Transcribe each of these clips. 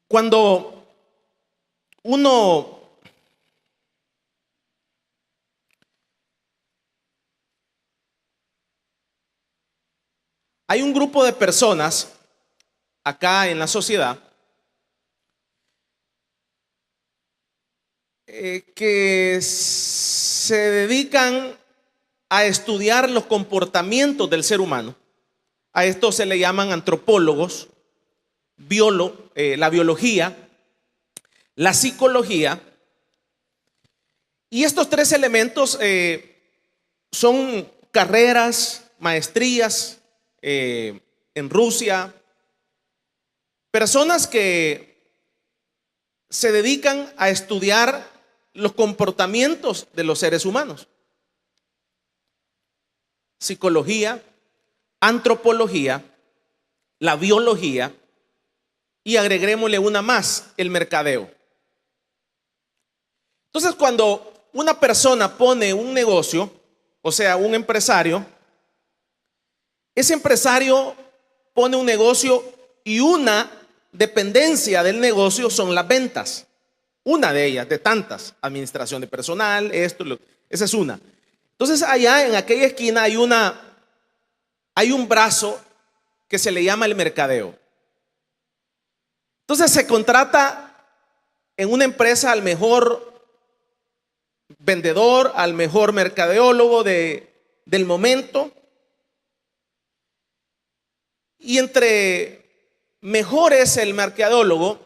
Cuando uno hay un grupo de personas acá en la sociedad que se dedican a estudiar los comportamientos del ser humano. A esto se le llaman antropólogos, la biología, la psicología. Y estos tres elementos son carreras, maestrías en Rusia, personas que se dedican a estudiar los comportamientos de los seres humanos. Psicología, antropología, la biología y agreguémosle una más, el mercadeo. Entonces, cuando una persona pone un negocio, o sea, un empresario, ese empresario pone un negocio y una dependencia del negocio son las ventas. Una de ellas, de tantas, administración de personal, esa es una. Entonces, allá en aquella esquina hay un brazo que se le llama el mercadeo. Entonces se contrata en una empresa al mejor vendedor, al mejor mercadeólogo del momento. Y entre mejor es el mercadeólogo,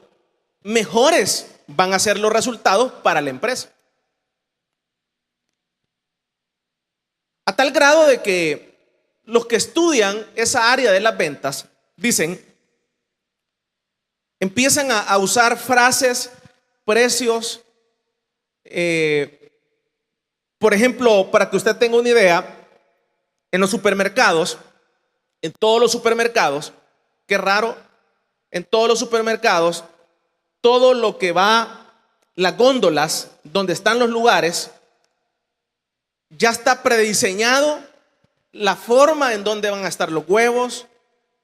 mejores van a ser los resultados para la empresa. A tal grado de que los que estudian esa área de las ventas empiezan a usar frases, precios. Por ejemplo, para que usted tenga una idea, en los supermercados, en todos los supermercados, qué raro, en todos los supermercados, todo lo que va, las góndolas donde están los lugares, ya está prediseñado la forma en donde van a estar los huevos,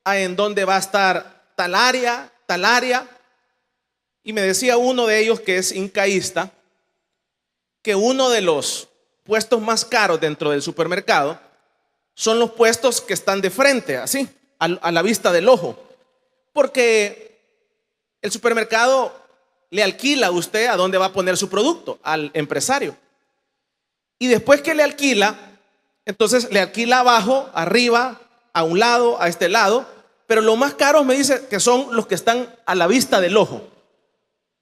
en donde va a estar tal área. Y me decía uno de ellos, que es incaísta, que uno de los puestos más caros dentro del supermercado son los puestos que están de frente, así, a la vista del ojo. Porque el supermercado le alquila a usted a dónde va a poner su producto, al empresario. Y después que le alquila, entonces le alquila abajo, arriba, a un lado, a este lado. Pero lo más caro me dice que son los que están a la vista del ojo.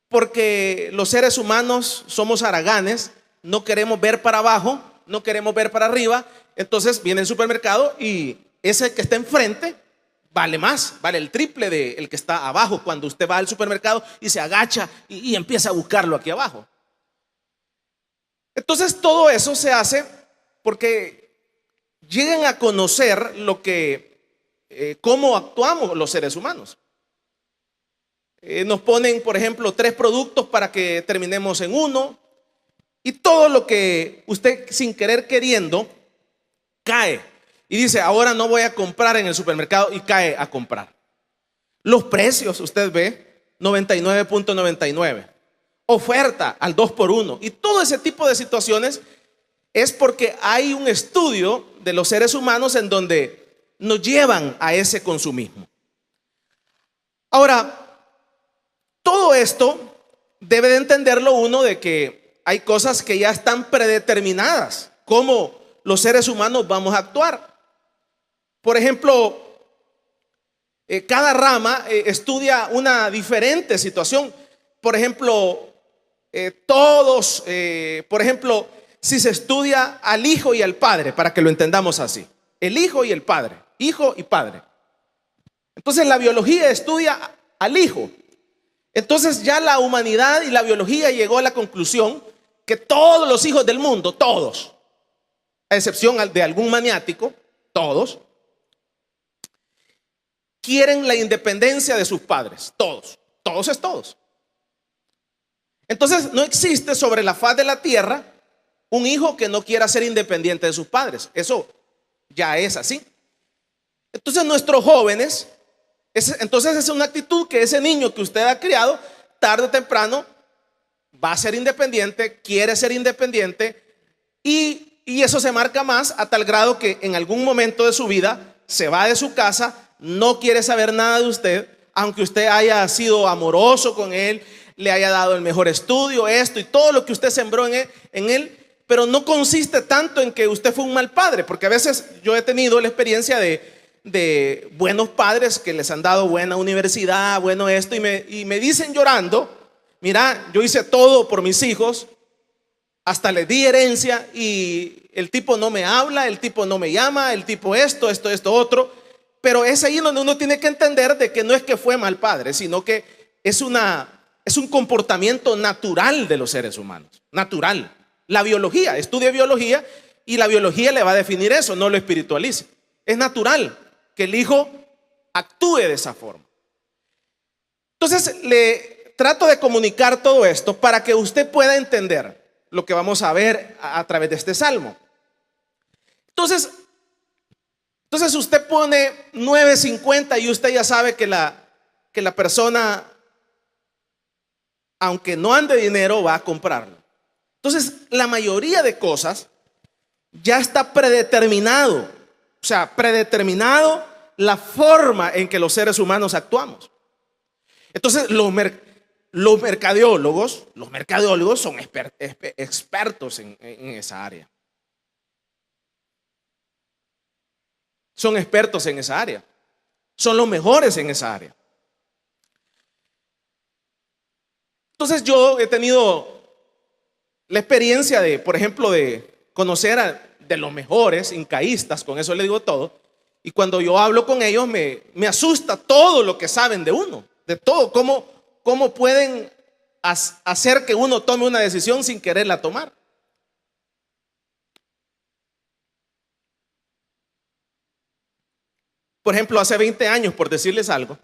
Porque los seres humanos somos haraganes, no queremos ver para abajo, no queremos ver para arriba. Entonces viene el supermercado y ese que está enfrente vale más, vale el triple del que está abajo. Cuando usted va al supermercado y se agacha y empieza a buscarlo aquí abajo. Entonces todo eso se hace porque llegan a conocer cómo actuamos los seres humanos. Nos ponen, por ejemplo, 3 productos para que terminemos en uno. Y todo lo que usted sin querer queriendo cae. Y dice, ahora no voy a comprar en el supermercado, y cae a comprar. Los precios, usted ve, 99.99. Oferta al 2x1. Y todo ese tipo de situaciones es porque hay un estudio de los seres humanos en donde nos llevan a ese consumismo. Ahora, todo esto debe de entenderlo uno, de que hay cosas que ya están predeterminadas, cómo los seres humanos vamos a actuar. Por ejemplo, cada rama estudia una diferente situación. Por ejemplo, por ejemplo, si se estudia al hijo y al padre, para que lo entendamos así, el hijo y el padre, hijo y padre. Entonces la biología estudia al hijo. Entonces ya la humanidad y la biología llegó a la conclusión que todos los hijos del mundo, todos, a excepción de algún maniático, todos quieren la independencia de sus padres. Todos es todos. Entonces no existe sobre la faz de la tierra un hijo que no quiera ser independiente de sus padres. Eso ya es así. Entonces nuestros jóvenes Entonces es una actitud que ese niño que usted ha criado, tarde o temprano, va a ser independiente, quiere ser independiente, y eso se marca más a tal grado que en algún momento de su vida se va de su casa, no quiere saber nada de usted, aunque usted haya sido amoroso con él, le haya dado el mejor estudio, esto y todo lo que usted sembró en él, pero no consiste tanto en que usted fue un mal padre, porque a veces yo he tenido la experiencia de buenos padres que les han dado buena universidad, bueno esto, y me dicen llorando: mira, yo hice todo por mis hijos, hasta les di herencia y el tipo no me habla, el tipo no me llama, el tipo esto, otro. Pero es ahí donde uno tiene que entender de que no es que fue mal padre, sino que es un comportamiento natural de los seres humanos, natural. La biología, estudie biología y la biología le va a definir eso, no lo espiritualice. Es natural que el hijo actúe de esa forma. Entonces le trato de comunicar todo esto para que usted pueda entender lo que vamos a ver a través de este salmo. Entonces usted pone 9.50 y usted ya sabe que la persona, aunque no ande dinero, va a comprarlo. Entonces la mayoría de cosas ya está predeterminado, o sea, predeterminado la forma en que los seres humanos actuamos. Entonces los mercadeólogos son expertos en esa área. Son expertos en esa área. Son los mejores en esa área. Entonces yo he tenido la experiencia de, por ejemplo, de conocer de los mejores incaístas, con eso le digo todo. Y cuando yo hablo con ellos me asusta todo lo que saben de uno, de todo, cómo pueden hacer que uno tome una decisión sin quererla tomar. Por ejemplo, hace 20 años, por decirles algo,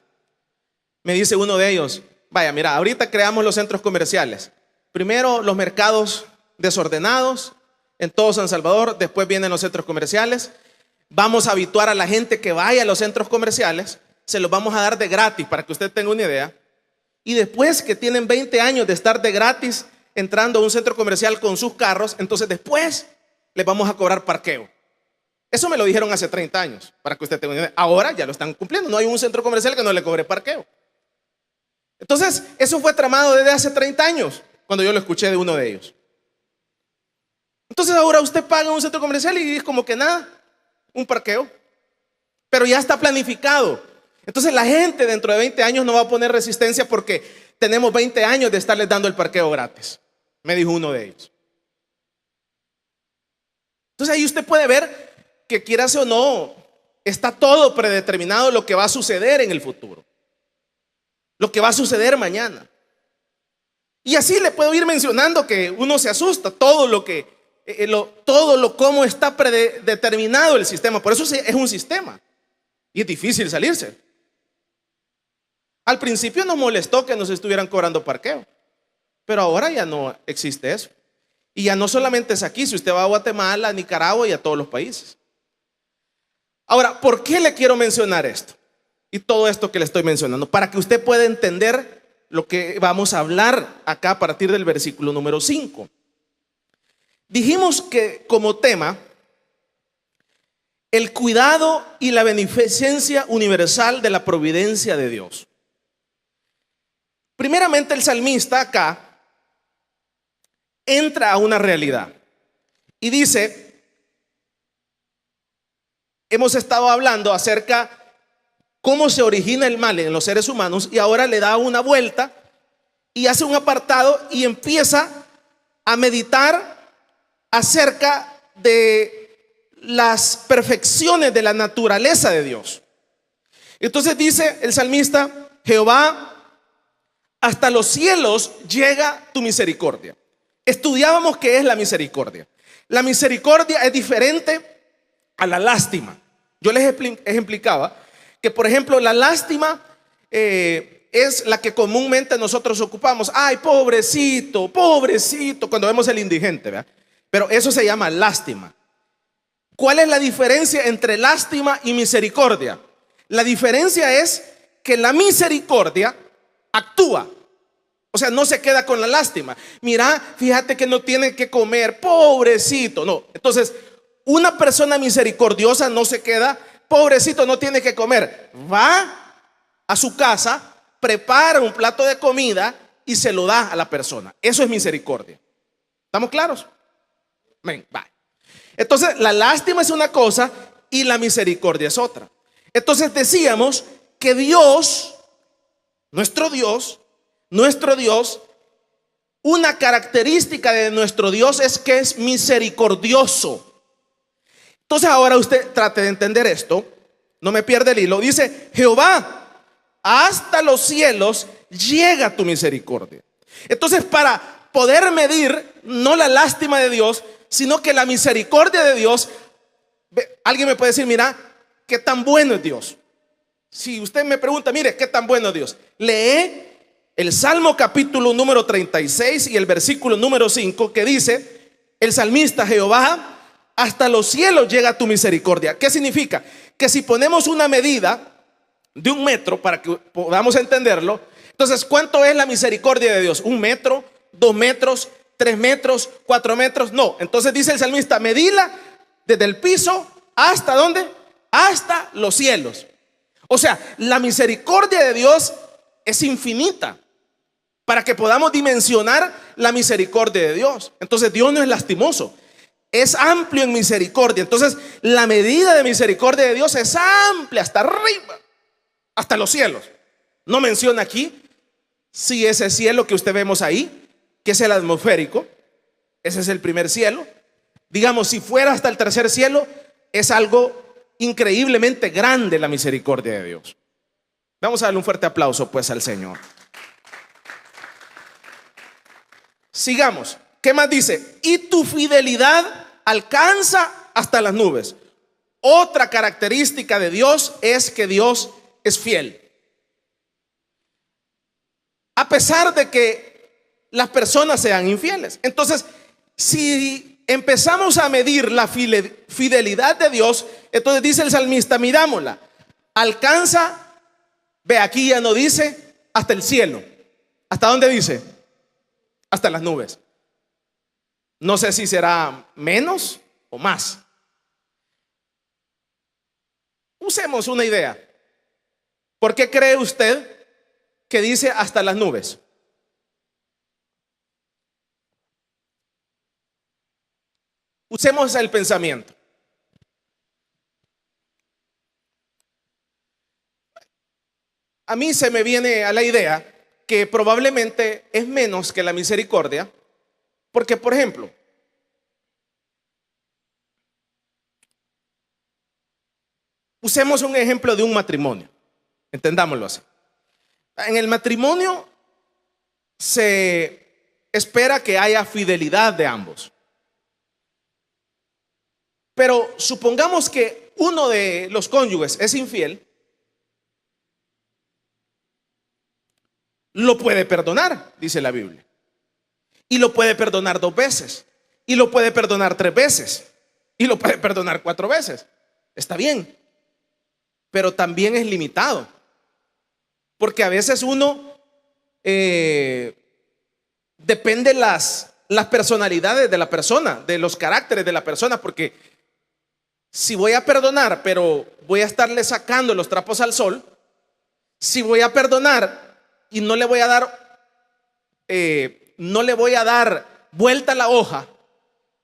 me dice uno de ellos: vaya, mira, ahorita creamos los centros comerciales. Primero los mercados desordenados en todo San Salvador, después vienen los centros comerciales. Vamos a habituar a la gente que vaya a los centros comerciales, se los vamos a dar de gratis para que usted tenga una idea. Y después que tienen 20 años de estar de gratis entrando a un centro comercial con sus carros, entonces después les vamos a cobrar parqueo. Eso me lo dijeron hace 30 años, para que usted tenga una idea. Ahora ya lo están cumpliendo, no hay un centro comercial que no le cobre parqueo. Entonces, eso fue tramado desde hace 30 años, cuando yo lo escuché de uno de ellos. Entonces ahora usted paga un centro comercial y es como que nada, un parqueo, pero ya está planificado. Entonces la gente dentro de 20 años no va a poner resistencia porque tenemos 20 años de estarles dando el parqueo gratis, me dijo uno de ellos. Entonces ahí usted puede ver que, quieras o no, está todo predeterminado lo que va a suceder en el futuro, lo que va a suceder mañana. Y así le puedo ir mencionando que uno se asusta todo cómo está predeterminado el sistema. Por eso es un sistema y es difícil salirse. Al principio nos molestó que nos estuvieran cobrando parqueo, pero ahora ya no existe eso. Y ya no solamente es aquí, si usted va a Guatemala, a Nicaragua y a todos los países. Ahora, ¿por qué le quiero mencionar esto? Y todo esto que le estoy mencionando, para que usted pueda entender lo que vamos a hablar acá a partir del versículo número 5. Dijimos que como tema, el cuidado y la beneficencia universal de la providencia de Dios. Primeramente, el salmista acá entra a una realidad y dice: hemos estado hablando acerca cómo se origina el mal en los seres humanos, y ahora le da una vuelta y hace un apartado y empieza a meditar acerca de las perfecciones de la naturaleza de Dios. Entonces dice el salmista: Jehová, hasta los cielos llega tu misericordia. Estudiábamos qué es la misericordia. La misericordia es diferente a la lástima. Yo les explicaba que, por ejemplo, la lástima es la que comúnmente nosotros ocupamos. Ay, pobrecito, pobrecito, cuando vemos el indigente, ¿verdad? Pero eso se llama lástima. ¿Cuál es la diferencia entre lástima y misericordia? La diferencia es que la misericordia actúa. O sea, no se queda con la lástima. Mira, fíjate que no tiene que comer, pobrecito. No, entonces una persona misericordiosa no se queda, pobrecito, no tiene que comer. Va a su casa, prepara un plato de comida y se lo da a la persona. Eso es misericordia. ¿Estamos claros? Ven, va. Entonces, la lástima es una cosa y la misericordia es otra. Entonces decíamos que Dios, nuestro Dios, una característica de nuestro Dios es que es misericordioso. Entonces ahora usted trate de entender esto, no me pierda el hilo. Dice: Jehová, hasta los cielos llega tu misericordia. Entonces, para poder medir no la lástima de Dios, sino que la misericordia de Dios, alguien me puede decir: mira, ¿qué tan bueno es Dios? Si usted me pregunta, mire, ¿qué tan bueno es Dios? Lee el Salmo capítulo número 36 y el versículo número 5, que dice el salmista: Jehová, hasta los cielos llega tu misericordia. ¿Qué significa? Que si ponemos una medida de 1 metro para que podamos entenderlo, entonces, ¿cuánto es la misericordia de Dios? 1 metro, 2 metros, 3 metros, 4 metros. No, entonces dice el salmista: medila desde el piso hasta ¿dónde? Hasta los cielos. O sea, la misericordia de Dios es infinita para que podamos dimensionar la misericordia de Dios. Entonces, Dios no es lastimoso, es amplio en misericordia. Entonces, la medida de misericordia de Dios es amplia hasta arriba, hasta los cielos. No menciona aquí si ese cielo que usted vemos ahí, que es el atmosférico, ese es el primer cielo. Digamos, si fuera hasta el tercer cielo, es algo increíblemente grande la misericordia de Dios. Vamos a darle un fuerte aplauso pues al Señor. Sigamos. ¿Qué más dice? Y tu fidelidad alcanza hasta las nubes. Otra característica de Dios es que Dios es fiel. A pesar de que las personas sean infieles. Entonces, si empezamos a medir la fidelidad de Dios, entonces dice el salmista, mirámosla, alcanza, ve, aquí ya no dice hasta el cielo. ¿Hasta dónde dice? Hasta las nubes. No sé si será menos o más. Usemos una idea. ¿Por qué cree usted que dice hasta las nubes? Usemos el pensamiento. A mí se me viene a la idea que probablemente es menos que la misericordia, porque, por ejemplo, usemos un ejemplo de un matrimonio, entendámoslo así. En el matrimonio se espera que haya fidelidad de ambos. Pero supongamos que uno de los cónyuges es infiel, lo puede perdonar, dice la Biblia. Y lo puede perdonar 2 veces. Y lo puede perdonar 3 veces. Y lo puede perdonar 4 veces. Está bien. Pero también es limitado. Porque a veces uno depende las personalidades de la persona, de los caracteres de la persona. Porque si voy a perdonar, pero voy a estarle sacando los trapos al sol, si voy a perdonar y no le voy a dar vuelta a la hoja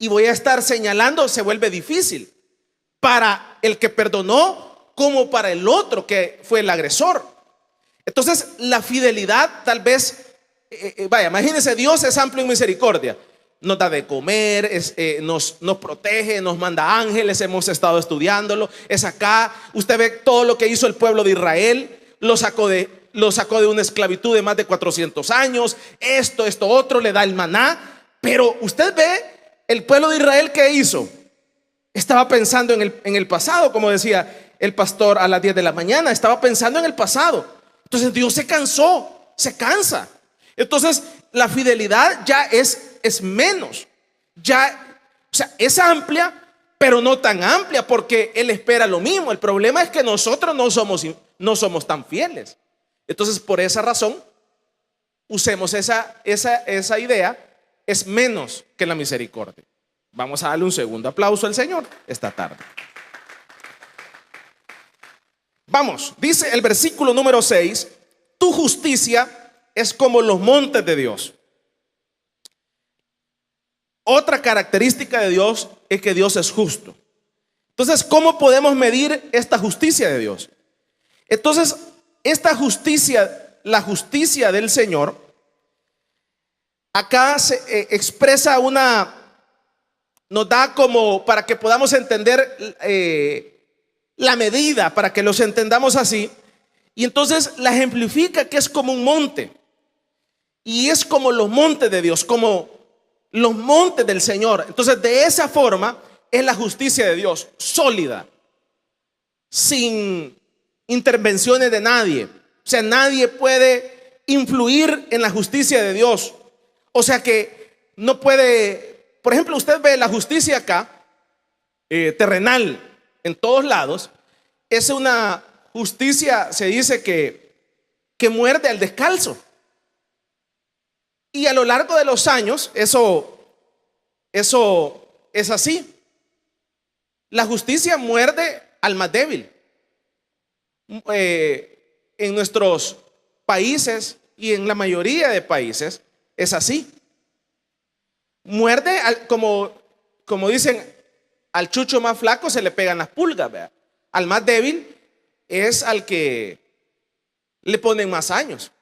y voy a estar señalando, se vuelve difícil para el que perdonó como para el otro que fue el agresor. Entonces, la fidelidad tal vez, vaya, imagínense, Dios es amplio en misericordia. Nos da de comer, nos protege, nos manda ángeles, hemos estado estudiándolo, es acá. Usted ve todo lo que hizo el pueblo de Israel, lo sacó de una esclavitud de más de 400 años, esto, otro, le da el maná. Pero usted ve el pueblo de Israel, ¿qué hizo? Estaba pensando en el pasado, como decía el pastor a las 10 de la mañana, estaba pensando en el pasado. Entonces Dios se cansa. Entonces la fidelidad ya es menos, ya, o sea, es amplia, pero no tan amplia, porque Él espera lo mismo. El problema es que nosotros no somos tan fieles. Entonces, por esa razón, usemos esa idea, es menos que la misericordia. Vamos a darle un segundo aplauso al Señor esta tarde. Vamos, dice el versículo número 6, tu justicia es como los montes de Dios. Otra característica de Dios es que Dios es justo. Entonces, ¿cómo podemos medir esta justicia de Dios? Entonces, esta justicia, la justicia del Señor, acá se expresa nos da como para que podamos entender la medida, para que los entendamos así. Y entonces la ejemplifica que es como un monte. Y es como los montes de Dios, como los montes del Señor. Entonces, de esa forma es la justicia de Dios, sólida, sin intervenciones de nadie. O sea, nadie puede influir en la justicia de Dios. O sea que no puede, por ejemplo, usted ve la justicia acá, terrenal, en todos lados, es una justicia, se dice que muerde al descalzo. Y a lo largo de los años, eso es así. La justicia muerde al más débil. En nuestros países y en la mayoría de países es así. Muerde, como dicen, al chucho más flaco se le pegan las pulgas, ¿verdad? Al más débil es al que le ponen más años.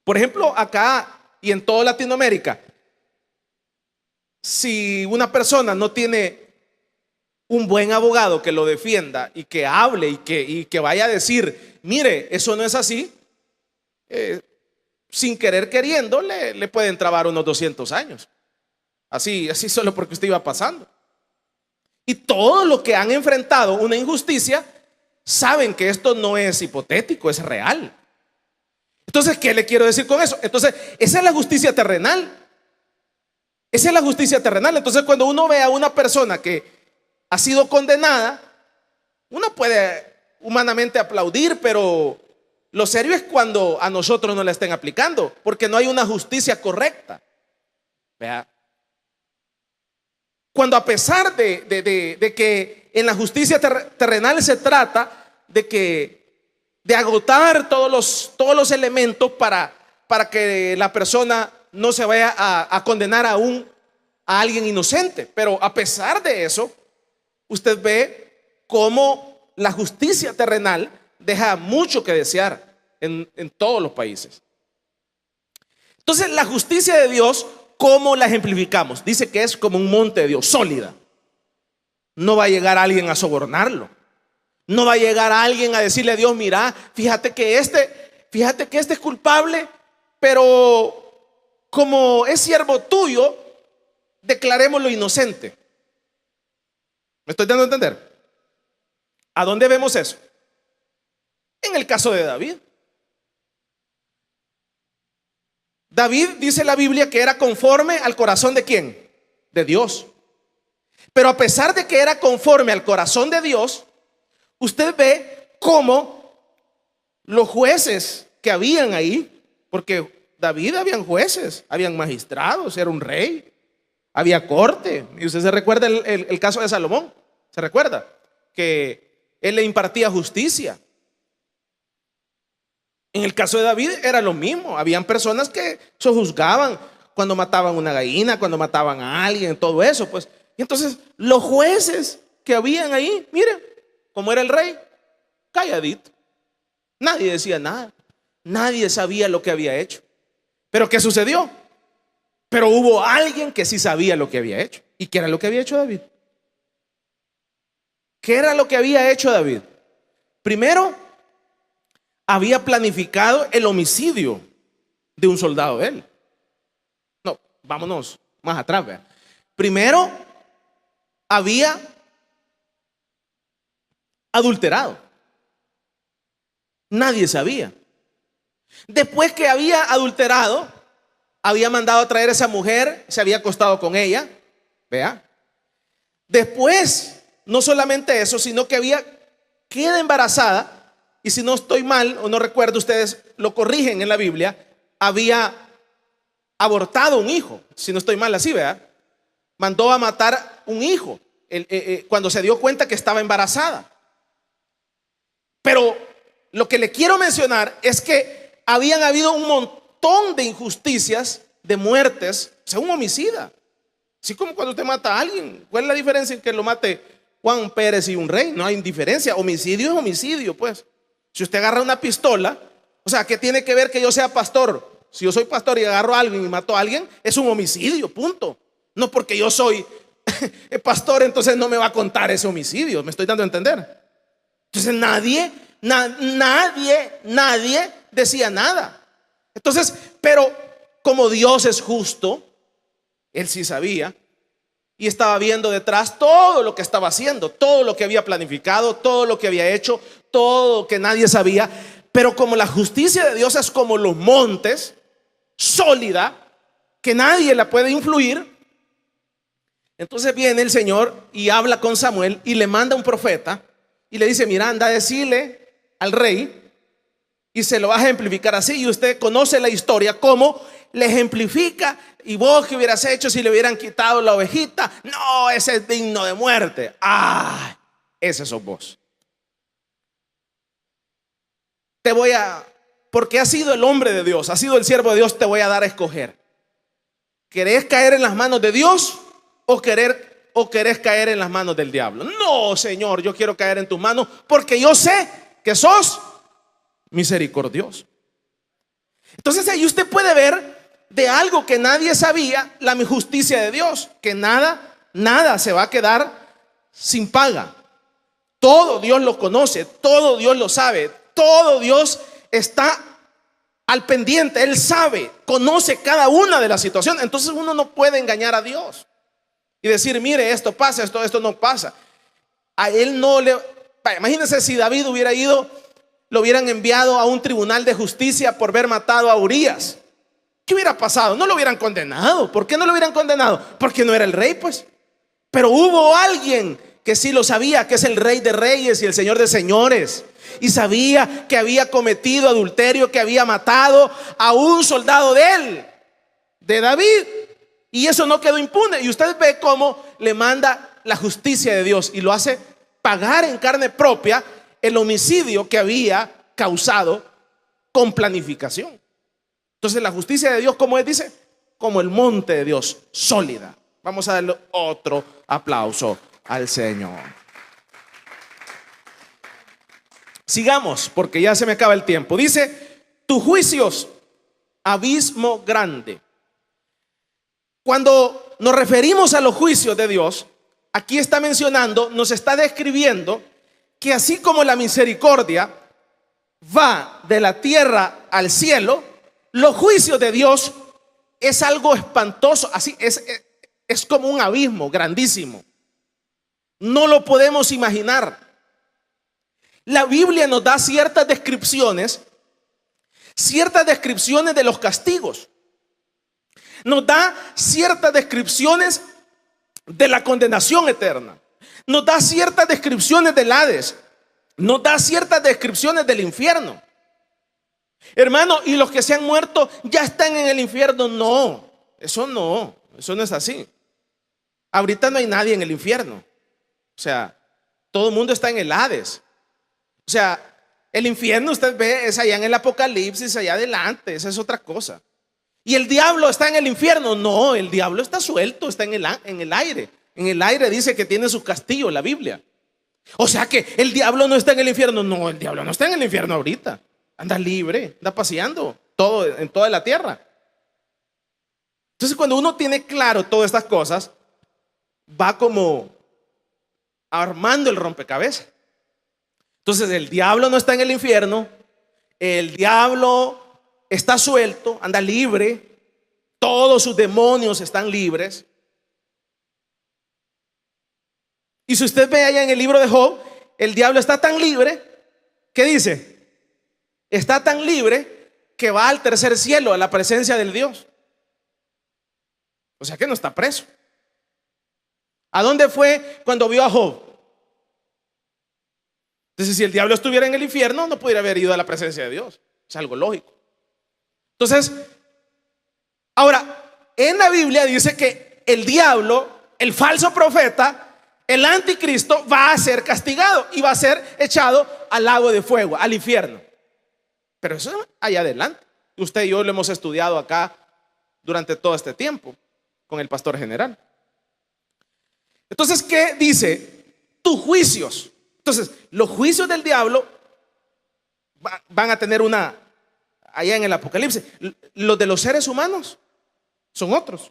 Por ejemplo, acá y en toda Latinoamérica, si una persona no tiene un buen abogado que lo defienda y que hable y que vaya a decir, mire, eso no es así, sin querer queriendo le pueden trabar unos 200 años. Así solo porque usted iba pasando. Y todos los que han enfrentado una injusticia saben que esto no es hipotético, es real. Entonces, ¿qué le quiero decir con eso? Entonces, esa es la justicia terrenal. Esa es la justicia terrenal. Entonces, cuando uno ve a una persona que ha sido condenada, uno puede humanamente aplaudir, pero lo serio es cuando a nosotros no la estén aplicando, porque no hay una justicia correcta. Vea. Cuando a pesar de que en la justicia terrenal se trata de agotar todos los elementos para que la persona no se vaya a condenar a alguien inocente. Pero a pesar de eso, usted ve cómo la justicia terrenal deja mucho que desear en todos los países. Entonces, la justicia de Dios, ¿cómo la ejemplificamos? Dice que es como un monte de Dios, sólida. No va a llegar alguien a sobornarlo. No va a llegar alguien a decirle a Dios, mira, fíjate que este es culpable, pero como es siervo tuyo, declarémoslo inocente. ¿Me estoy dando a entender? ¿A dónde vemos eso? En el caso de David. David, dice la Biblia, que era conforme al corazón de ¿quién? De Dios. Pero a pesar de que era conforme al corazón de Dios, usted ve cómo los jueces que habían ahí, porque David habían jueces, habían magistrados, era un rey, había corte. Y usted se recuerda el caso de Salomón, ¿se recuerda? Que él le impartía justicia. En el caso de David era lo mismo, habían personas que sojuzgaban cuando mataban una gallina, cuando mataban a alguien, todo eso, pues. Y entonces los jueces que habían ahí, miren, como era el rey, calladito. Nadie decía nada. Nadie sabía lo que había hecho. ¿Pero qué sucedió? Pero hubo alguien que sí sabía lo que había hecho. ¿Y qué era lo que había hecho David? ¿Qué era lo que había hecho David? Primero, había planificado el homicidio de un soldado de él. No, vámonos más atrás, ¿verdad? Primero, había adulterado. Nadie sabía. Después que había adulterado, había mandado a traer a esa mujer, se había acostado con ella. Vea. Después, no solamente eso, sino que queda embarazada. y si no estoy mal o no recuerdo, ustedes lo corrigen en la Biblia, había abortado un hijo, si no estoy mal así, ¿verdad? Mandó a matar un hijo cuando se dio cuenta que estaba embarazada. Pero lo que le quiero mencionar es que habían habido un montón de injusticias, de muertes, o sea, un homicida. Así como cuando usted mata a alguien, ¿cuál es la diferencia en que lo mate Juan Pérez y un rey? No hay diferencia, homicidio es homicidio, pues. Si usted agarra una pistola, o sea, ¿qué tiene que ver que yo sea pastor? Si yo soy pastor y agarro a alguien y mato a alguien, es un homicidio, punto. No porque yo soy pastor, entonces no me va a contar ese homicidio. ¿Me estoy dando a entender? Entonces nadie decía nada. Entonces, pero como Dios es justo, Él sí sabía y estaba viendo detrás todo lo que estaba haciendo, todo lo que había planificado, todo lo que había hecho, todo lo que nadie sabía. Pero como la justicia de Dios es como los montes, sólida, que nadie la puede influir, entonces viene el Señor y habla con Samuel y le manda un profeta y le dice: mira, anda a decirle al rey, y se lo va a ejemplificar así. Y usted conoce la historia, cómo le ejemplifica. Y vos, ¿qué hubieras hecho si le hubieran quitado la ovejita? No, ese es digno de muerte. Ah, ese sos vos. Porque has sido el hombre de Dios, has sido el siervo de Dios, te voy a dar a escoger. ¿Querés caer en las manos de Dios o querés caer en las manos del diablo? No, Señor, yo quiero caer en tus manos porque yo sé que sos misericordioso. Entonces ahí usted puede ver de algo que nadie sabía, la justicia de Dios, que nada se va a quedar sin paga. Todo Dios lo conoce, todo Dios lo sabe, todo Dios está al pendiente. Él sabe, conoce cada una de las situaciones. Entonces uno no puede engañar a Dios y decir: mire, esto pasa, esto no pasa. A Él no le... Imagínense si David hubiera ido, lo hubieran enviado a un tribunal de justicia por haber matado a Urías. ¿Qué hubiera pasado? No lo hubieran condenado. ¿Por qué no lo hubieran condenado? Porque no era el rey, pues. Pero hubo alguien que sí lo sabía, que es el Rey de Reyes y el Señor de Señores, y sabía que había cometido adulterio, que había matado a un soldado de él, de David, y eso no quedó impune. Y usted ve cómo le manda la justicia de Dios y lo hace pagar en carne propia el homicidio que había causado con planificación. Entonces la justicia de Dios, ¿cómo es? Dice, como el monte de Dios, sólida. Vamos a darle otro aplauso al Señor. Sigamos, porque ya se me acaba el tiempo. Dice: tus juicios, abismo grande. Cuando nos referimos a los juicios de Dios, aquí está mencionando, nos está describiendo que así como la misericordia va de la tierra al cielo, los juicios de Dios es algo espantoso. Así es como un abismo grandísimo. No lo podemos imaginar. La Biblia nos da ciertas descripciones de los castigos. Nos da ciertas descripciones de la condenación eterna. Nos da ciertas descripciones del Hades. Nos da ciertas descripciones del infierno. Hermano, ¿y los que se han muerto ya están en el infierno? No, eso no es así. Ahorita no hay nadie en el infierno. O sea, todo el mundo está en el Hades. O sea, el infierno, usted ve, es allá en el Apocalipsis, allá adelante, esa es otra cosa. ¿Y el diablo está en el infierno? No, el diablo está suelto, está en el aire. En el aire dice que tiene su castillo, la Biblia. O sea que el diablo no está en el infierno. No, el diablo no está en el infierno ahorita. Anda libre, anda paseando en toda la tierra. Entonces cuando uno tiene claro todas estas cosas, va como armando el rompecabezas. Entonces el diablo no está en el infierno, el diablo está suelto, anda libre, todos sus demonios están libres. Y si usted ve allá en el libro de Job, el diablo está tan libre, ¿qué dice? Está tan libre que va al tercer cielo, a la presencia del Dios. O sea que no está preso. ¿A dónde fue cuando vio a Job? Entonces, si el diablo estuviera en el infierno, no podría haber ido a la presencia de Dios. Es algo lógico. Entonces, ahora, en la Biblia dice que el diablo, el falso profeta, el anticristo va a ser castigado y va a ser echado al lago de fuego, al infierno. Pero eso es allá adelante. Usted y yo lo hemos estudiado acá durante todo este tiempo con el pastor general. Entonces, ¿qué dice? Tus juicios. Entonces, los juicios del diablo van a tener una, allá en el Apocalipsis. Los de los seres humanos son otros.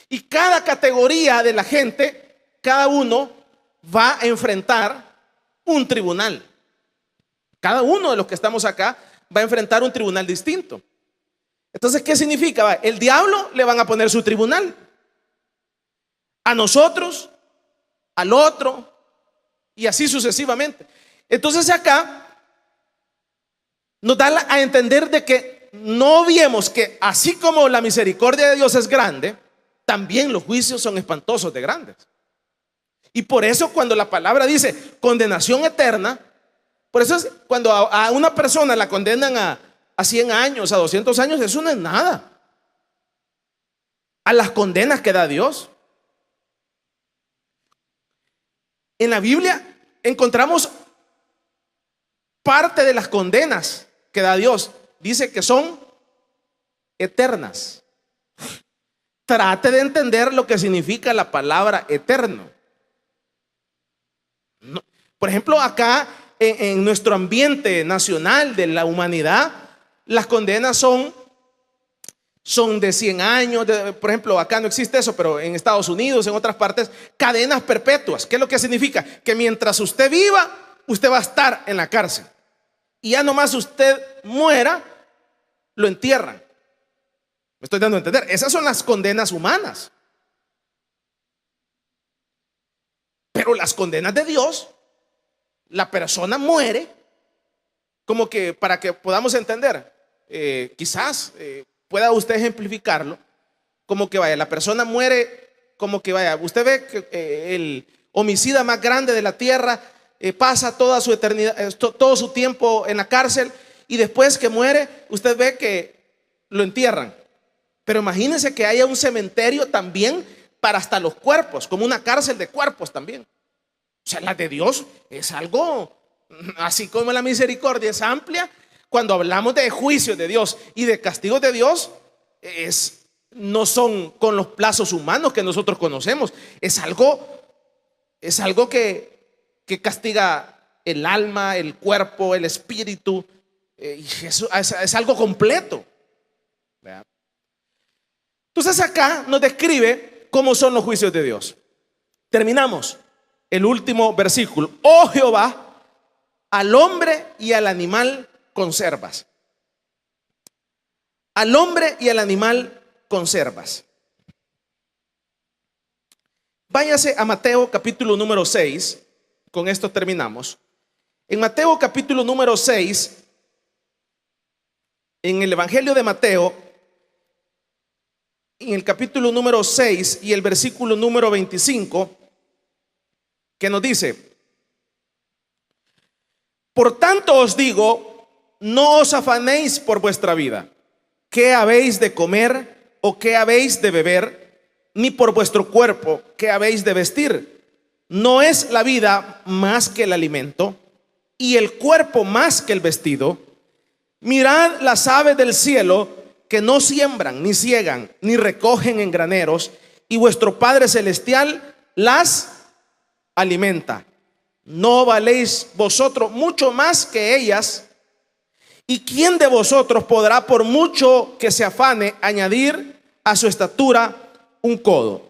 Y cada categoría de la gente, cada uno va a enfrentar un tribunal. Cada uno de los que estamos acá va a enfrentar un tribunal distinto. Entonces, ¿qué significa? El diablo le van a poner su tribunal. A nosotros, al otro, y así sucesivamente. Entonces acá nos da a entender de que no viemos que así como la misericordia de Dios es grande, también los juicios son espantosos de grandes. Y por eso cuando la palabra dice condenación eterna, por eso es cuando a una persona la condenan a 100 años, a 200 años, eso no es nada a las condenas que da Dios. En la Biblia encontramos parte de las condenas que da Dios. Dice que son eternas. Trate de entender lo que significa la palabra eterno. Por ejemplo, acá en nuestro ambiente nacional de la humanidad, las condenas son de 100 años. Por ejemplo, acá no existe eso, pero en Estados Unidos, en otras partes, cadenas perpetuas. ¿Qué es lo que significa? Que mientras usted viva, usted va a estar en la cárcel. Y ya nomás usted muera, lo entierran. Me estoy dando a entender. Esas son las condenas humanas. Pero las condenas de Dios, la persona muere, como que para que podamos entender, quizás pueda usted ejemplificarlo, como que vaya, la persona muere, como que vaya, usted ve que el homicida más grande de la tierra pasa toda su eternidad, todo su tiempo en la cárcel, y después que muere, usted ve que lo entierran. Pero imagínense que haya un cementerio también para hasta los cuerpos, como una cárcel de cuerpos también. O sea, la de Dios es algo, así como la misericordia es amplia. Cuando hablamos de juicios de Dios y de castigos de Dios, no son con los plazos humanos que nosotros conocemos. Es algo que castiga el alma, el cuerpo, el espíritu. Y eso es algo completo. ¿Verdad? Entonces acá nos describe cómo son los juicios de Dios. Terminamos el último versículo. Oh Jehová, al hombre y al animal conservas. Al hombre y al animal conservas. Váyase a Mateo capítulo número 6. Con esto terminamos. En Mateo capítulo número 6, en el Evangelio de Mateo, en el capítulo número 6 y el versículo número 25, que nos dice: por tanto os digo, no os afanéis por vuestra vida, qué habéis de comer o qué habéis de beber, ni por vuestro cuerpo, qué habéis de vestir. ¿No es la vida más que el alimento y el cuerpo más que el vestido? Mirad las aves del cielo, que no siembran, ni siegan, ni recogen en graneros, y vuestro Padre Celestial las alimenta. ¿No valéis vosotros mucho más que ellas? ¿Y quién de vosotros podrá, por mucho que se afane, añadir a su estatura un codo?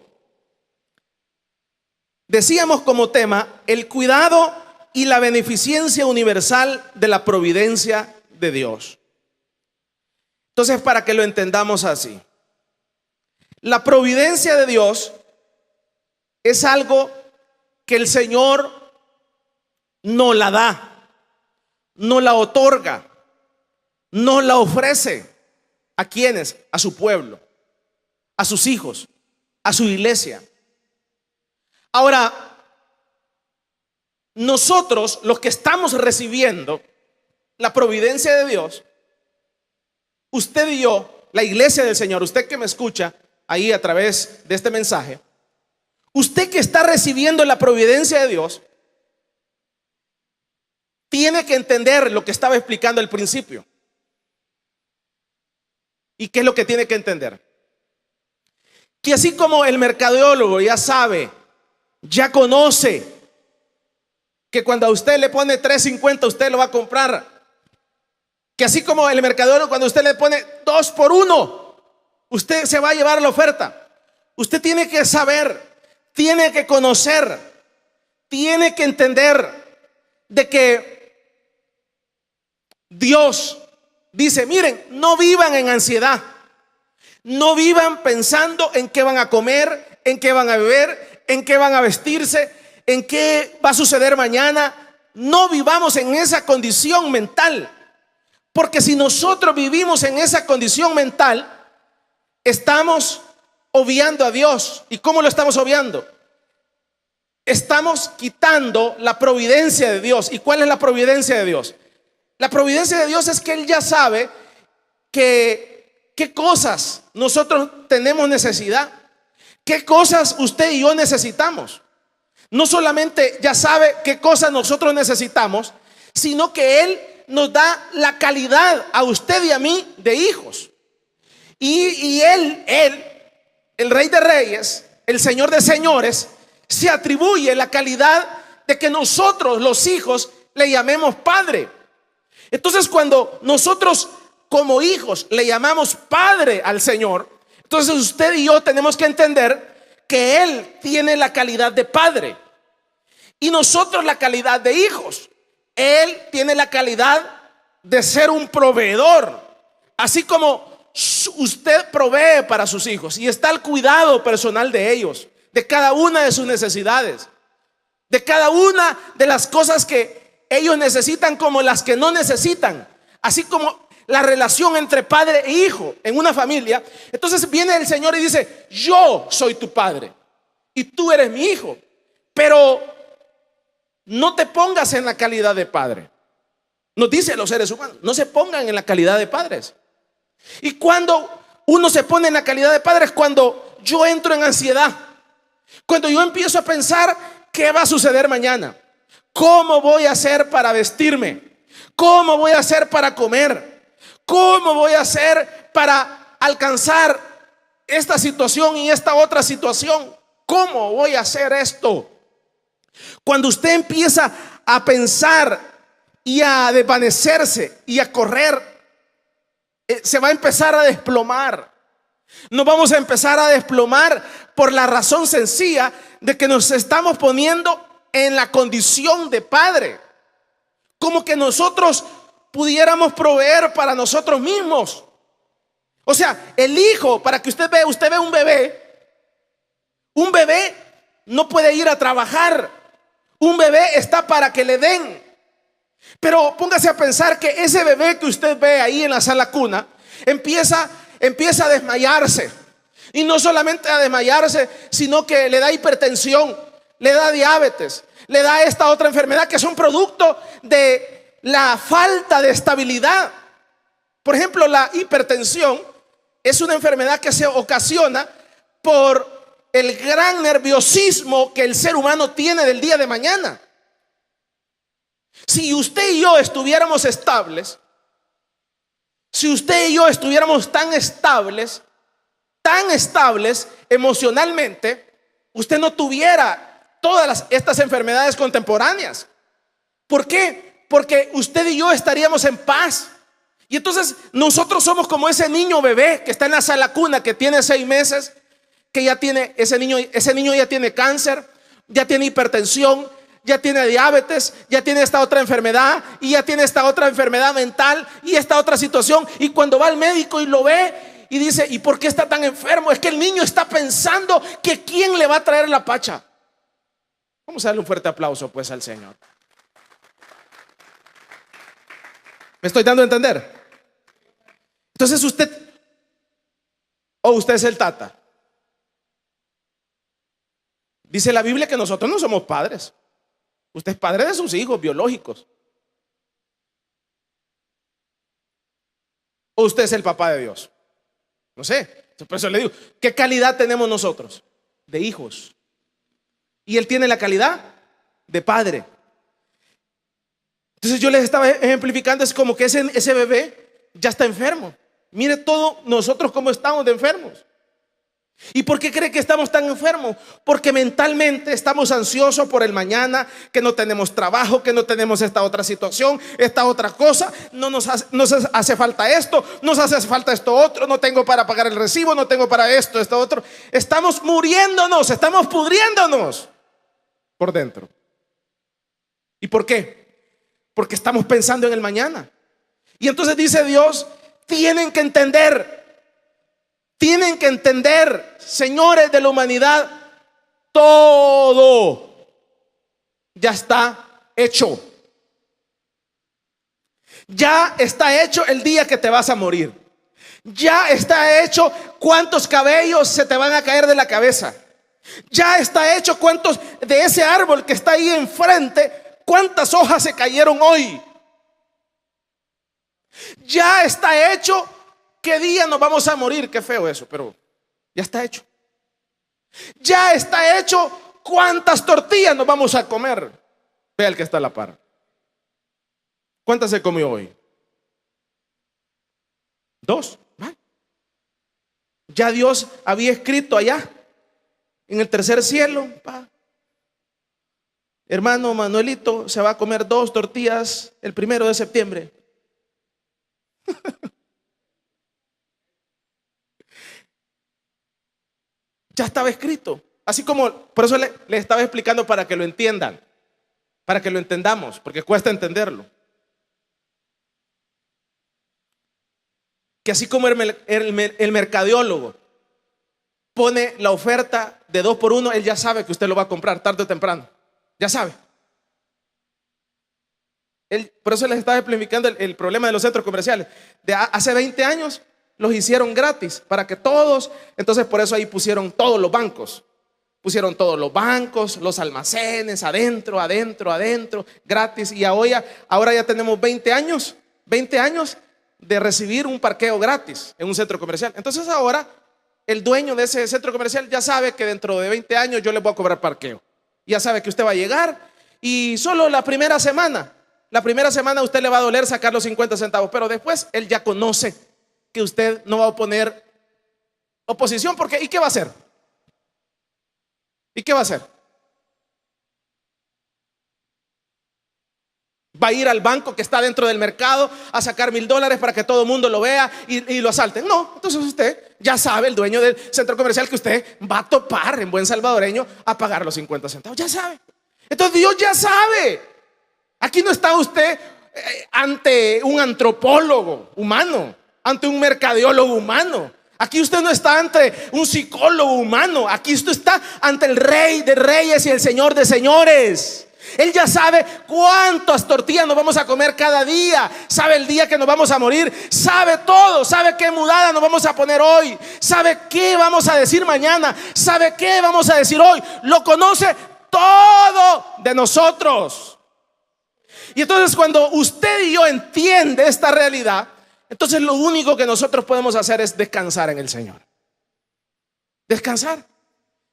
Decíamos como tema el cuidado y la beneficencia universal de la providencia de Dios. Entonces, para que lo entendamos así, la providencia de Dios es algo que el Señor no la da, no la otorga, no la ofrece. ¿A quiénes? A su pueblo, a sus hijos, a su iglesia. Ahora, nosotros, los que estamos recibiendo la providencia de Dios, usted y yo, la iglesia del Señor, usted que me escucha ahí a través de este mensaje, usted que está recibiendo la providencia de Dios, tiene que entender lo que estaba explicando al principio. ¿Y qué es lo que tiene que entender? Que así como el mercadólogo ya sabe, ya conoce que cuando a usted le pone $3.50 usted lo va a comprar. Que así como el mercadólogo cuando usted le pone 2 por 1, usted se va a llevar la oferta. Usted tiene que saber, tiene que conocer, tiene que entender de que Dios dice, miren, no vivan en ansiedad. No vivan pensando en qué van a comer, en qué van a beber, en qué van a vestirse, en qué va a suceder mañana. No vivamos en esa condición mental. Porque si nosotros vivimos en esa condición mental, estamos obviando a Dios. ¿Y cómo lo estamos obviando? Estamos quitando la providencia de Dios. ¿Y cuál es la providencia de Dios? La providencia de Dios es que Él ya sabe qué cosas nosotros tenemos necesidad, qué cosas usted y yo necesitamos. No solamente ya sabe qué cosas nosotros necesitamos, sino que Él nos da la calidad a usted y a mí de hijos. Y Él, el Rey de Reyes, el Señor de Señores, se atribuye la calidad de que nosotros, los hijos, le llamemos Padre. Entonces, cuando nosotros como hijos le llamamos Padre al Señor, entonces usted y yo tenemos que entender que Él tiene la calidad de Padre y nosotros la calidad de hijos. Él tiene la calidad de ser un proveedor, así como usted provee para sus hijos y está al cuidado personal de ellos, de cada una de sus necesidades, de cada una de las cosas que ellos necesitan como las que no necesitan, así como la relación entre padre e hijo en una familia. Entonces viene el Señor y dice, yo soy tu padre y tú eres mi hijo, pero no te pongas en la calidad de padre. Nos dice a los seres humanos, no se pongan en la calidad de padres. Y cuando uno se pone en la calidad de padre es cuando yo entro en ansiedad, cuando yo empiezo a pensar qué va a suceder mañana, cómo voy a hacer para vestirme, cómo voy a hacer para comer, cómo voy a hacer para alcanzar esta situación y esta otra situación, cómo voy a hacer esto. Cuando usted empieza a pensar y a desvanecerse y a correr, se va a empezar a desplomar. Nos vamos a empezar a desplomar por la razón sencilla de que nos estamos poniendo en la condición de padre, como que nosotros pudiéramos proveer para nosotros mismos. O sea, el hijo, para que usted ve un bebé no puede ir a trabajar. Un bebé está para que le den. Pero póngase a pensar que ese bebé que usted ve ahí en la sala cuna empieza a desmayarse. Y no solamente a desmayarse, sino que le da hipertensión, le da diabetes, le da esta otra enfermedad que son producto de la falta de estabilidad. Por ejemplo, la hipertensión es una enfermedad que se ocasiona por el gran nerviosismo que el ser humano tiene del día de mañana. Si usted y yo estuviéramos estables, si usted y yo estuviéramos tan estables emocionalmente, usted no tuviera todas estas enfermedades contemporáneas. ¿Por qué? Porque usted y yo estaríamos en paz. Y entonces nosotros somos como ese niño bebé que está en la sala cuna, que tiene 6 meses, que ya tiene ese niño ya tiene cáncer, ya tiene hipertensión, ya tiene diabetes, ya tiene esta otra enfermedad y ya tiene esta otra enfermedad mental y esta otra situación. Y cuando va al médico y lo ve y dice, ¿y por qué está tan enfermo? Es que el niño está pensando que quién le va a traer la pacha. Vamos a darle un fuerte aplauso pues al Señor. ¿Me estoy dando a entender? Entonces usted es el tata. Dice la Biblia que nosotros no somos padres. Usted es padre de sus hijos biológicos. ¿O usted es el papá de Dios? No sé. Por eso le digo, ¿qué calidad tenemos nosotros? De hijos. Y Él tiene la calidad de padre. Entonces yo les estaba ejemplificando, es como que ese bebé ya está enfermo. Mire todos nosotros cómo estamos de enfermos. ¿Y por qué cree que estamos tan enfermos? Porque mentalmente estamos ansiosos por el mañana, que no tenemos trabajo, que no tenemos esta otra situación, esta otra cosa, nos hace falta esto, nos hace falta esto otro, no tengo para pagar el recibo, no tengo para esto otro. Estamos muriéndonos, estamos pudriéndonos por dentro. ¿Y por qué? Porque estamos pensando en el mañana. Y entonces dice Dios, tienen que entender, señores de la humanidad, todo ya está hecho. Ya está hecho el día que te vas a morir. Ya está hecho cuántos cabellos se te van a caer de la cabeza. Ya está hecho cuántos de ese árbol que está ahí enfrente, cuántas hojas se cayeron hoy. Ya está hecho qué día nos vamos a morir. Qué feo eso, pero ya está hecho. Ya está hecho cuántas tortillas nos vamos a comer. Vea el que está a la par. ¿Cuántas se comió hoy? 2. Ya Dios había escrito allá en el tercer cielo, hermano Manuelito se va a comer 2 tortillas el 1 de septiembre. Ya estaba escrito. Así como, por eso le estaba explicando para que lo entiendan, para que lo entendamos, porque cuesta entenderlo. Que así como el mercadólogo pone la oferta de 2 por 1, él ya sabe que usted lo va a comprar tarde o temprano. Ya sabe. Por eso les estaba explicando el problema de los centros comerciales. De hace 20 años los hicieron gratis para que todos, entonces por eso ahí pusieron todos los bancos. Pusieron todos los bancos, los almacenes, adentro, gratis. Y ahora ya tenemos 20 años de recibir un parqueo gratis en un centro comercial. Entonces ahora el dueño de ese centro comercial ya sabe que dentro de 20 años yo le voy a cobrar parqueo. Ya sabe que usted va a llegar y solo la primera semana a usted le va a doler sacar los 50 centavos, pero después él ya conoce que usted no va a oponer oposición, porque ¿y qué va a hacer? ¿Y qué va a hacer? ¿Va a ir al banco que está dentro del mercado a sacar $1,000 para que todo el mundo lo vea y lo asalten? No, entonces usted ya sabe, el dueño del centro comercial, que usted va a topar en buen salvadoreño a pagar los 50 centavos. Ya sabe. Entonces Dios ya sabe. Aquí no está usted ante un antropólogo humano, ante un mercadólogo humano. Aquí usted no está ante un psicólogo humano. Aquí usted está ante el Rey de Reyes y el Señor de Señores. Él ya sabe cuántas tortillas nos vamos a comer cada día. Sabe el día que nos vamos a morir. Sabe todo. Sabe qué mudada nos vamos a poner hoy. Sabe qué vamos a decir mañana. Sabe qué vamos a decir hoy. Lo conoce todo de nosotros. Y entonces cuando usted y yo entiende esta realidad, entonces lo único que nosotros podemos hacer es descansar en el Señor. Descansar.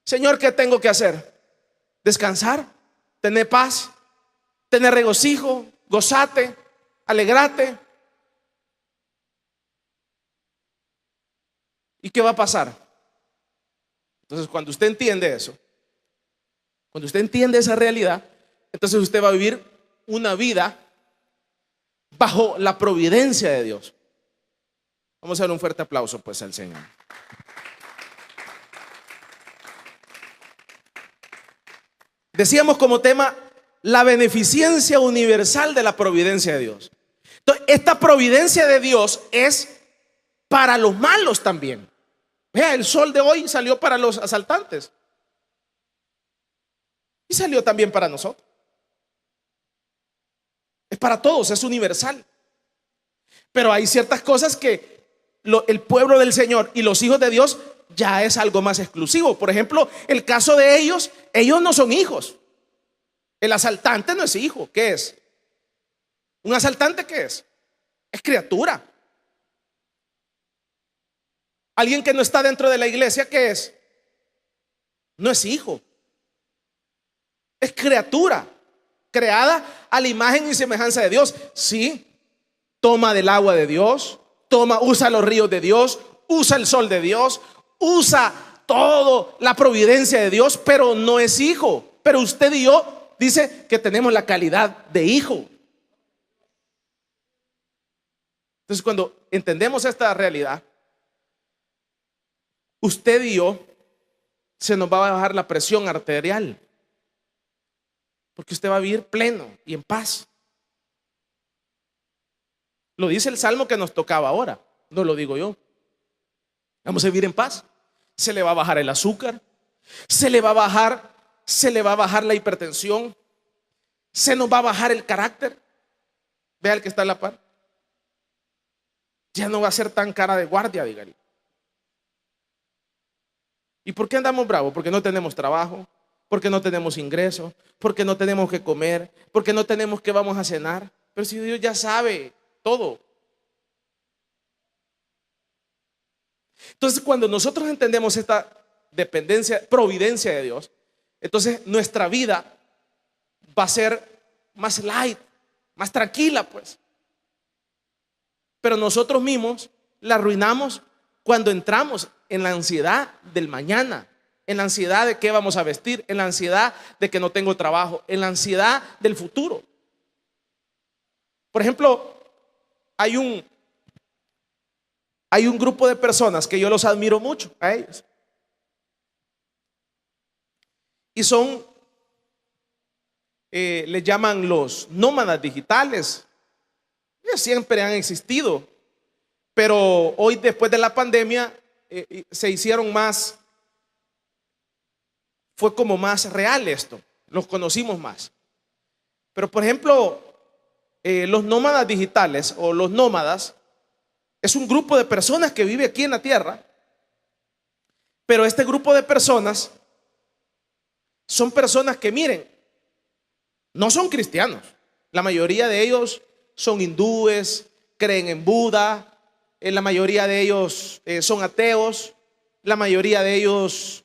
Señor, ¿qué tengo que hacer? Descansar, tener paz, tener regocijo, gozate, alegrate. ¿Y qué va a pasar? Entonces cuando usted entiende eso, cuando usted entiende esa realidad, entonces usted va a vivir una vida bajo la providencia de Dios. Vamos a dar un fuerte aplauso pues al Señor. Decíamos como tema la beneficencia universal de la providencia de Dios. Entonces, esta providencia de Dios es para los malos también. Vea, el sol de hoy salió para los asaltantes y salió también para nosotros. Es para todos, es universal. Pero hay ciertas cosas que el pueblo del Señor y los hijos de Dios ya es algo más exclusivo. Por ejemplo, el caso de ellos no son hijos. El asaltante no es hijo. ¿Qué es? ¿Un asaltante qué es? Es criatura. Alguien que no está dentro de la iglesia, ¿qué es? No es hijo. Es criatura, creada a la imagen y semejanza de Dios. Sí, toma del agua de Dios, usa los ríos de Dios, usa el sol de Dios, usa todo la providencia de Dios, pero no es hijo. Pero usted y yo dice que tenemos la calidad de hijo. Entonces, cuando entendemos esta realidad, usted y yo se nos va a bajar la presión arterial, porque usted va a vivir pleno y en paz. Lo dice el salmo que nos tocaba ahora, no lo digo yo. Vamos a vivir en paz. Se le va a bajar el azúcar, se le va a bajar la hipertensión, se nos va a bajar el carácter. Vea el que está a la par. Ya no va a ser tan cara de guardia, dígale. ¿Y por qué andamos bravos? Porque no tenemos trabajo, porque no tenemos ingresos, porque no tenemos que comer, porque no tenemos que vamos a cenar. Pero si Dios ya sabe todo. Entonces, cuando nosotros entendemos esta dependencia, providencia de Dios, entonces nuestra vida va a ser más light, más tranquila, pues. Pero nosotros mismos la arruinamos cuando entramos en la ansiedad del mañana, en la ansiedad de qué vamos a vestir, en la ansiedad de que no tengo trabajo, en la ansiedad del futuro. Por ejemplo, hay un grupo de personas que yo los admiro mucho a ellos. Y son, les llaman los nómadas digitales. Ellos siempre han existido, pero hoy, después de la pandemia, se hicieron más, fue como más real esto, los conocimos más. Pero por ejemplo, los nómadas digitales o los nómadas es un grupo de personas que vive aquí en la tierra, pero este grupo de personas son personas que, miren, no son cristianos. La mayoría de ellos son hindúes, creen en Buda, la mayoría de ellos son ateos, la mayoría de ellos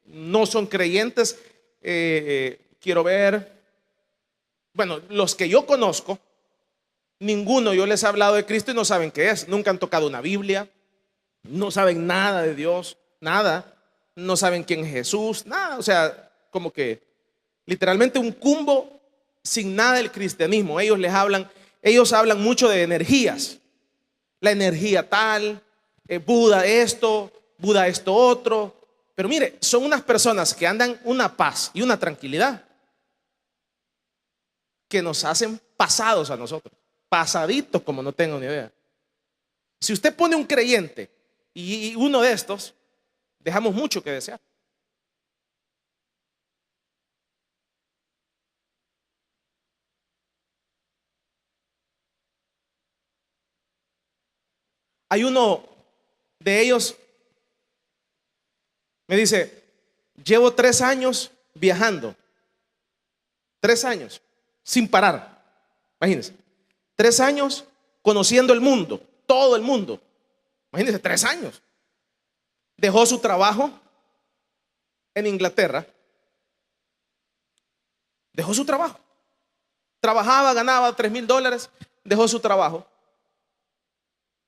no son creyentes. Quiero ver, bueno, los que yo conozco, ninguno, yo les he hablado de Cristo y no saben qué es, nunca han tocado una Biblia, no saben nada de Dios, nada, no saben quién es Jesús, nada, o sea, como que literalmente un cumbo sin nada del cristianismo. Ellos hablan mucho de energías, la energía tal, Buda esto otro, pero mire, son unas personas que andan una paz y una tranquilidad que nos hacen pasados a nosotros, pasaditos como no tengo ni idea. Si usted pone un creyente y uno de estos, dejamos mucho que desear. Hay uno de ellos, me dice, llevo 3 años viajando, 3 años sin parar. Imagínense, 3 años conociendo el mundo, todo el mundo. Imagínense, 3 años. Dejó su trabajo en Inglaterra. Dejó su trabajo. Trabajaba, ganaba $3,000. Dejó su trabajo.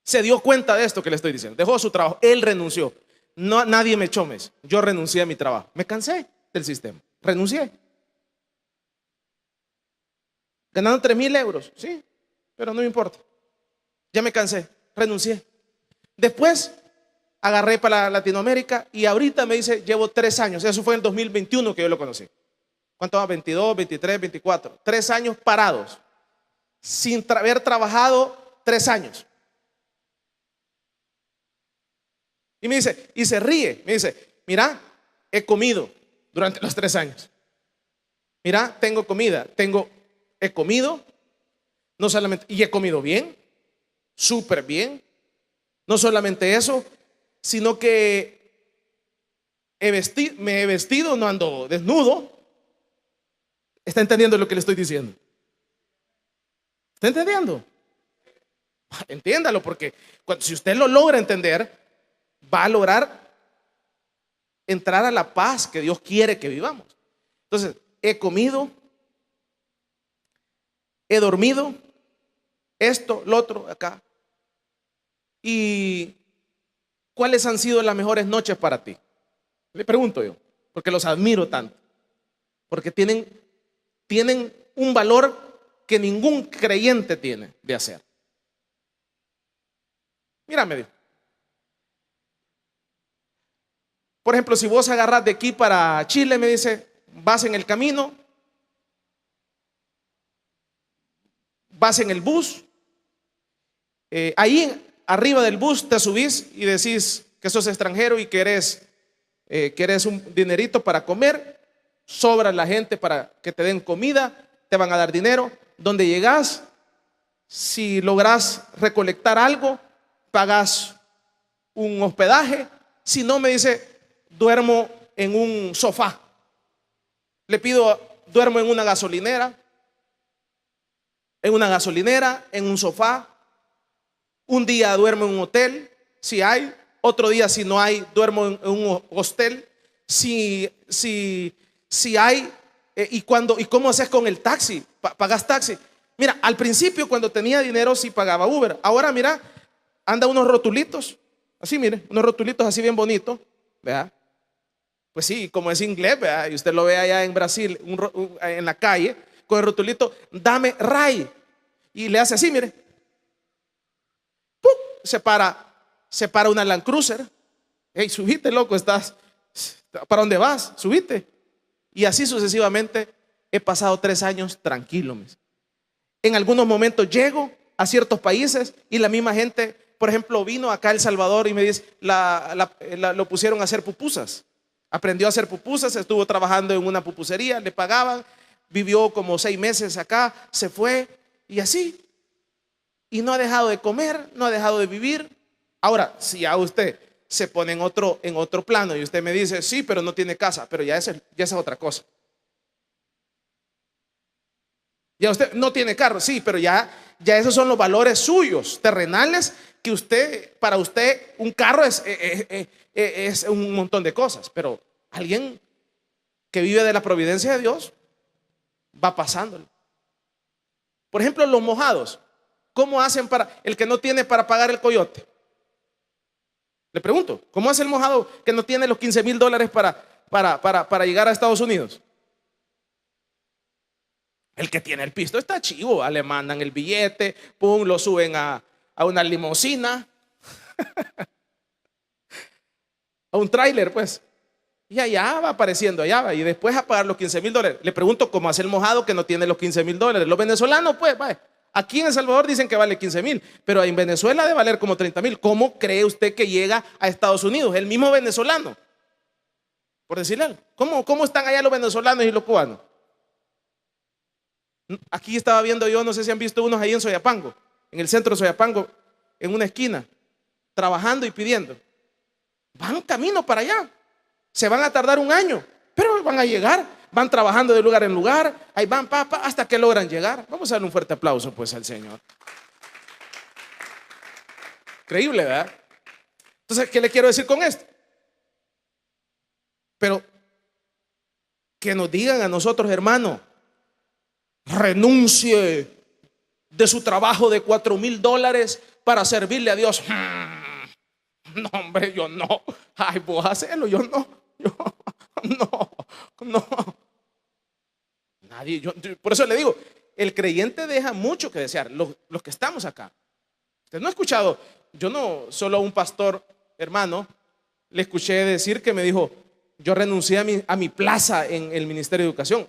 Se dio cuenta de esto que le estoy diciendo. Dejó su trabajo. Él renunció. No, nadie me echó mes. Yo renuncié a mi trabajo. Me cansé del sistema. Renuncié. Ganando 3,000 euros. Sí, pero no me importa. Ya me cansé. Renuncié. Después agarré para Latinoamérica y ahorita me dice, llevo 3 años. Eso fue en el 2021 que yo lo conocí. ¿Cuánto va? 22, 23, 24. 3 años parados. Sin haber trabajado 3 años. Y me dice, y se ríe. Me dice, mira, he comido durante los 3 años. Mira, tengo comida. He comido. No solamente, y he comido bien. Súper bien. No solamente eso, sino que me he vestido, no ando desnudo. ¿Está entendiendo lo que le estoy diciendo? ¿Está entendiendo? Entiéndalo, porque si usted lo logra entender, va a lograr entrar a la paz que Dios quiere que vivamos. Entonces, he comido, he dormido, esto, lo otro, acá. ¿Y cuáles han sido las mejores noches para ti? Le pregunto yo, porque los admiro tanto. Porque tienen un valor que ningún creyente tiene de hacer. Mírame, Dios. Por ejemplo, si vos agarrás de aquí para Chile, me dice, vas en el camino, vas en el bus, ahí arriba del bus te subís y decís que sos extranjero y querés un dinerito para comer, sobra la gente para que te den comida, te van a dar dinero. Donde llegás, si lográs recolectar algo, pagas un hospedaje. Si no, me dice, duermo en un sofá. Le pido, duermo en una gasolinera, en un sofá. Un día duermo en un hotel, si hay. Otro día, si no hay, duermo en un hostel. Si hay. ¿Y cómo haces con el taxi? ¿Pagas taxi? Mira, al principio cuando tenía dinero sí pagaba Uber. Ahora mira, anda unos rotulitos. Así, mire, unos rotulitos así bien bonitos. ¿Verdad? Pues sí, como es inglés, ¿verdad? Y usted lo ve allá en Brasil, en la calle, con el rotulito, dame ray. Y le hace así, mire. ¡Pum! Se para una Land Cruiser. Hey, subite, loco, ¿para dónde vas? Subite. Y así sucesivamente he pasado 3 años tranquilo. En algunos momentos llego a ciertos países y la misma gente, por ejemplo, vino acá a El Salvador y me dice, lo pusieron a hacer pupusas. Aprendió a hacer pupusas, estuvo trabajando en una pupusería, le pagaban, vivió como 6 meses acá, se fue y así. Y no ha dejado de comer, no ha dejado de vivir. Ahora, si a usted se pone en otro plano y usted me dice, sí, pero no tiene casa, pero ya esa es otra cosa. Ya usted no tiene carro, sí, pero ya esos son los valores suyos, terrenales, que para usted un carro es un montón de cosas, pero alguien que vive de la providencia de Dios va pasándolo. Por ejemplo, los mojados, ¿cómo hacen para el que no tiene para pagar el coyote? Le pregunto, ¿cómo hace el mojado que no tiene los $15,000 para llegar a Estados Unidos? El que tiene el pisto está chivo, le mandan el billete, pum, lo suben a una limusina, a un tráiler, pues. Y allá va apareciendo, allá va, y después a pagar los $15,000. Le pregunto, ¿cómo hace el mojado que no tiene los $15,000? Los venezolanos, pues, vaya. Aquí en El Salvador dicen que vale 15,000, pero en Venezuela debe valer como 30,000. ¿Cómo cree usted que llega a Estados Unidos? El mismo venezolano, por decirle algo. ¿Cómo están allá los venezolanos y los cubanos? Aquí estaba viendo yo, no sé si han visto unos ahí en Soyapango, en el centro de Soyapango, en una esquina, trabajando y pidiendo. Van camino para allá. Se van a tardar 1 año, pero van a llegar. Van trabajando de lugar en lugar, ahí van, hasta que logran llegar. Vamos a darle un fuerte aplauso pues al Señor. Increíble, ¿verdad? Entonces, ¿qué le quiero decir con esto? Pero que nos digan a nosotros, hermano, renuncie de su trabajo de $4,000 para servirle a Dios. No, hombre, yo no. Ay, vos hacelo, yo no. No. Nadie. Por eso le digo, el creyente deja mucho que desear. Los que estamos acá. Usted no ha escuchado. Yo no, solo a un pastor hermano le escuché decir que me dijo, yo renuncié a mi plaza en el Ministerio de Educación.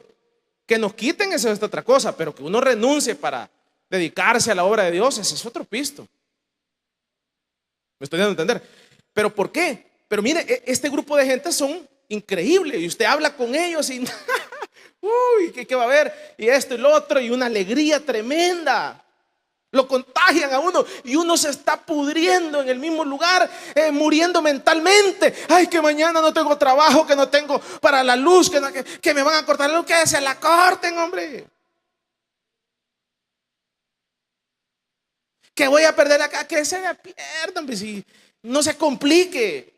Que nos quiten, eso es otra cosa, pero que uno renuncie para dedicarse a la obra de Dios, ese es otro pisto. Me estoy dando a entender. ¿Pero por qué? Pero mire, este grupo de gente son increíbles y usted habla con ellos y uy, ¿qué va a haber? Y esto y lo otro y una alegría tremenda. Lo contagian a uno y uno se está pudriendo en el mismo lugar, muriendo mentalmente. Ay, que mañana no tengo trabajo, que no tengo para la luz, que me van a cortar la luz, que se la corten, hombre. Que voy a perder acá, que se la pierdan, pues, si no se complique.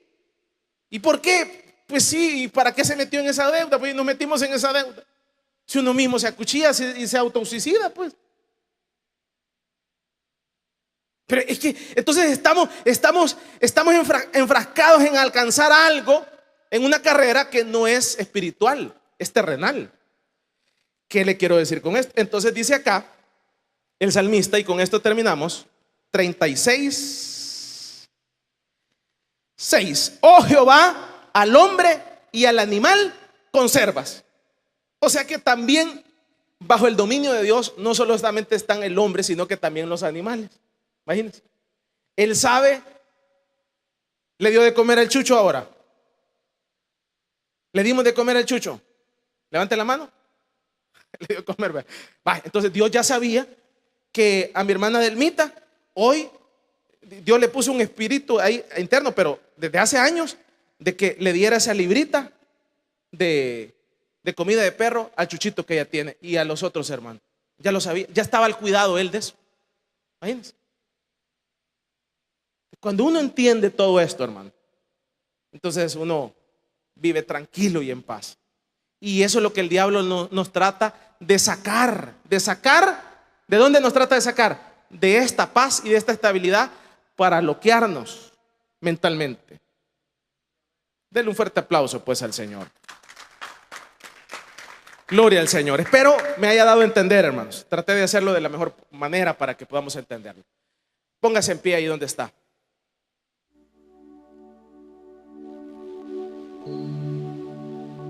¿Y por qué? Pues sí, ¿para qué se metió en esa deuda? Pues nos metimos en esa deuda. Si uno mismo se acuchilla y se autosuicida, pues. Pero es que entonces estamos enfrascados en alcanzar algo en una carrera que no es espiritual, es terrenal. ¿Qué le quiero decir con esto? Entonces dice acá el salmista, y con esto terminamos, 36:6. Oh Jehová, al hombre y al animal conservas. O sea que también bajo el dominio de Dios no solamente están el hombre, sino que también los animales. Imagínense. Él sabe, le dio de comer al chucho ahora. Le dimos de comer al chucho. Levante la mano. Le dio de comer. Va. Entonces Dios ya sabía que a mi hermana Delmita, hoy Dios le puso un espíritu ahí interno, pero desde hace años, de que le diera esa librita de comida de perro al chuchito que ella tiene y a los otros hermanos. Ya lo sabía, ya estaba al cuidado él de eso. Imagínense. Cuando uno entiende todo esto, hermano, entonces uno vive tranquilo y en paz. Y eso es lo que el diablo nos trata de sacar. ¿De dónde nos trata de sacar? De esta paz y de esta estabilidad para bloquearnos mentalmente. Denle un fuerte aplauso pues al Señor. Gloria al Señor. Espero me haya dado a entender, hermanos. Traté de hacerlo de la mejor manera para que podamos entenderlo. Póngase en pie ahí donde está.